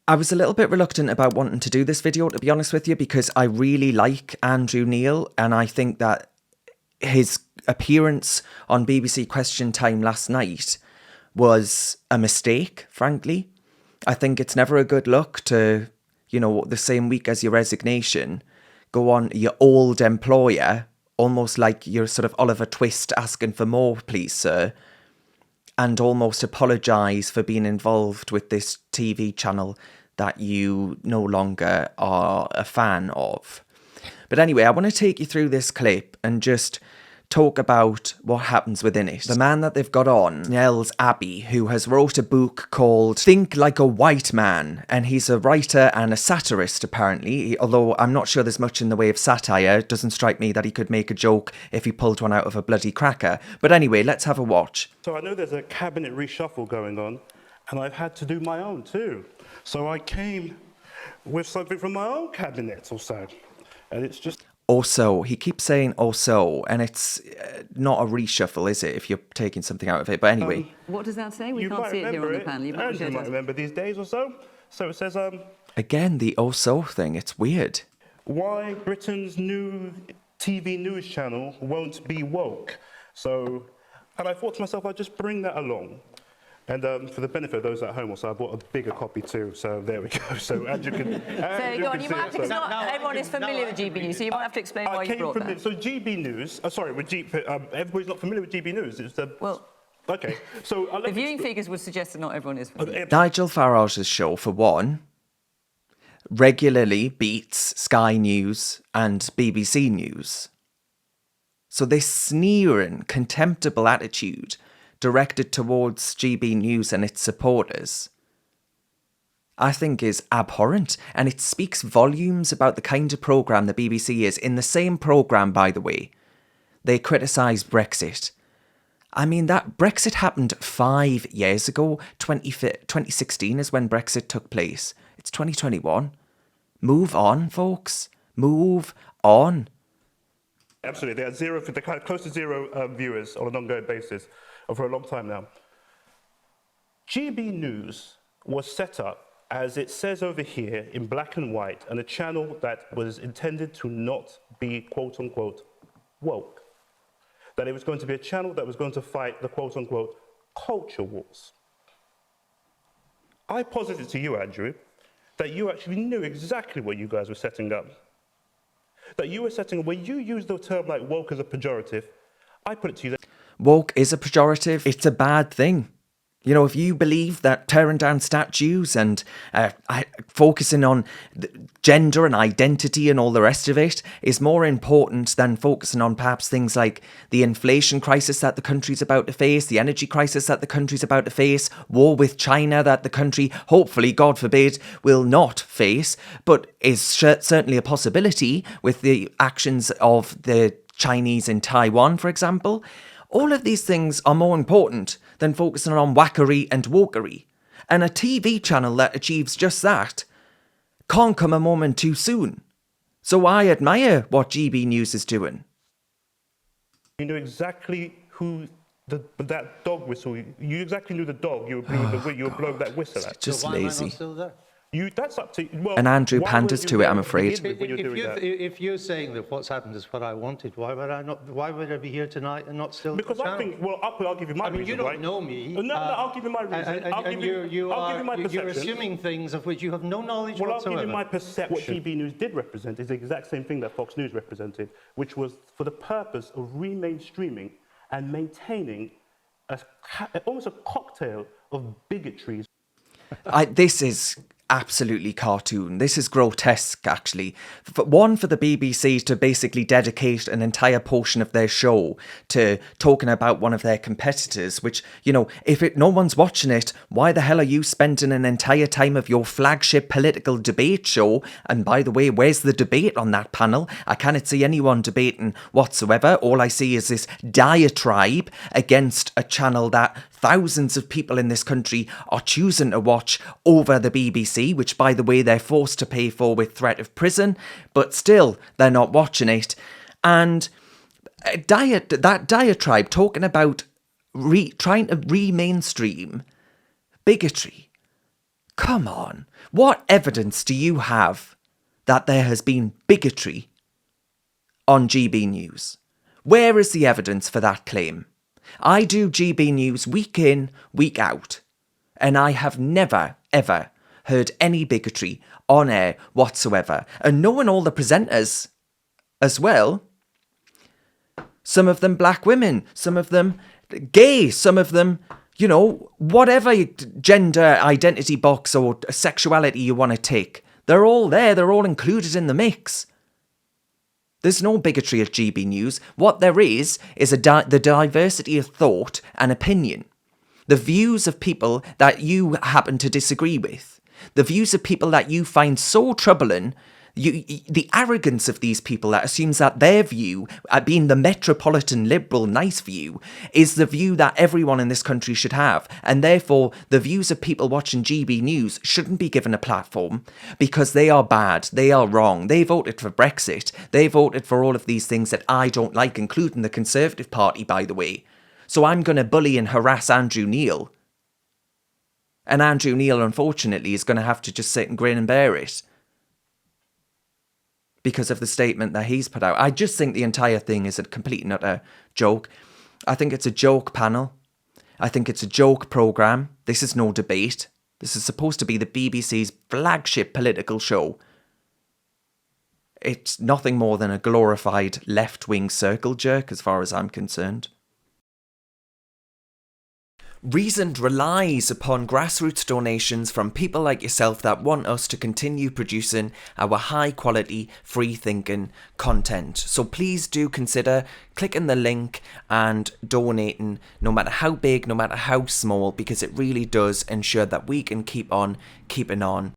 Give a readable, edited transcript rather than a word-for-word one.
I was a little bit reluctant about wanting to do this video, to be honest with you, because I really like Andrew Neil, and I think that his appearance on BBC Question Time last night was a mistake, frankly. I think it's never a good look to, the same week as your resignation, go on your old employer, almost like you're sort of Oliver Twist asking for more, please, sir, and almost apologise for being involved with this TV channel that you no longer are a fan of. But anyway, I want to take you through this clip and just talk about what happens within it. The man that they've got on, Nels Abbey, who has wrote a book called Think Like a White Man, and he's a writer and a satirist, apparently, although I'm not sure there's much in the way of satire. It doesn't strike me that he could make a joke if he pulled one out of a bloody cracker. But anyway, let's have a watch. So I know there's a cabinet reshuffle going on, and I've had to do my own too. So I came with something from my own cabinet or so, and it's just... Also, he keeps saying also, and it's not a reshuffle, is it, if you're taking something out of it? But anyway. What does that say? We can't see it here on the panel. You might remember these days or so. So it says... Again, the also thing, it's weird. Why Britain's new TV news channel won't be woke. So, and I thought to myself, I'd just bring that along. And for the benefit of those at home, also, I bought a bigger copy too, so there we go. So Andrew can... So go on, you might have to, because not everyone is familiar with GB News, so you might have to explain why you brought that. So GB News, everybody's not familiar with GB News. It's the... Well... Okay, so... The viewing figures would suggest that not everyone is familiar. Nigel Farage's show, for one, regularly beats Sky News and BBC News. So this sneering, contemptible attitude directed towards GB News and its supporters, I think is abhorrent, and it speaks volumes about the kind of programme the BBC is. In the same programme, by the way, they criticise Brexit. I mean, that Brexit happened 5 years ago. 2016 is when Brexit took place. It's 2021. Move on, folks. Move on. Absolutely. They're kind of close to zero viewers on an ongoing basis for a long time now. GB News was set up, as it says over here, in black and white, and a channel that was intended to not be, quote-unquote, woke. That it was going to be a channel that was going to fight the, quote-unquote, culture wars. I posited to you, Andrew, that you actually knew exactly what you guys were setting up. That you were setting up, when you used the term like woke as a pejorative, I put it to you that... Woke is a pejorative. It's a bad thing. You know, if you believe that tearing down statues and focusing on gender and identity and all the rest of it is more important than focusing on perhaps things like the inflation crisis that the country's about to face, the energy crisis that the country's about to face, war with China that the country, hopefully, God forbid, will not face, but is certainly a possibility with the actions of the Chinese in Taiwan, for example. All of these things are more important than focusing on whackery and wokery. And a TV channel that achieves just that can't come a moment too soon. So I admire what GB News is doing. You knew exactly who that dog whistle, you exactly knew the dog you were blowing that whistle at. Just so lazy. That's up to you. Well, and Andrew panders to it, I'm afraid. If you're saying that what's happened is what I wanted, why would I be here tonight and not still? Because I think, well, I'll give you my reason. You don't know me. No, I'll give you my reason. I'll give you my perception. You're assuming things of which you have no knowledge whatsoever. Well, I'll give you my perception. What GB News did represent is the exact same thing that Fox News represented, which was for the purpose of re-mainstreaming and maintaining almost a cocktail of bigotries. This is absolutely cartoon. This is grotesque, actually. One, for the BBC to basically dedicate an entire portion of their show to talking about one of their competitors, which, you know, if no one's watching it, why the hell are you spending an entire time of your flagship political debate show? And by the way, where's the debate on that panel? I cannot see anyone debating whatsoever. All I see is this diatribe against a channel that thousands of people in this country are choosing to watch over the BBC, which, by the way, they're forced to pay for with threat of prison, but still, they're not watching it. And that diatribe talking about trying to re-mainstream bigotry, Come on. What evidence do you have that there has been bigotry on GB News? Where is the evidence for that claim? I do GB News week in, week out, and I have never, ever heard any bigotry on air whatsoever. And knowing all the presenters as well, some of them black women, some of them gay, some of them, you know, whatever gender identity box or sexuality you want to take, they're all there, they're all included in the mix. There's no bigotry at GB News. What there is the diversity of thought and opinion. The views of people that you happen to disagree with. The views of people that you find so troubling. The arrogance of these people that assumes that their view, being the metropolitan liberal nice view, is the view that everyone in this country should have. And therefore, the views of people watching GB News shouldn't be given a platform because they are bad, they are wrong, they voted for Brexit, they voted for all of these things that I don't like, including the Conservative Party, by the way. So I'm going to bully and harass Andrew Neil. And Andrew Neil, unfortunately, is going to have to just sit and grin and bear it. Because of the statement that he's put out. I just think the entire thing is a complete and utter joke. I think it's a joke panel. I think it's a joke programme. This is no debate. This is supposed to be the BBC's flagship political show. It's nothing more than a glorified left-wing circle jerk as far as I'm concerned. Reasoned relies upon grassroots donations from people like yourself that want us to continue producing our high quality, free thinking content. So please do consider clicking the link and donating, no matter how big, no matter how small, because it really does ensure that we can keep on keeping on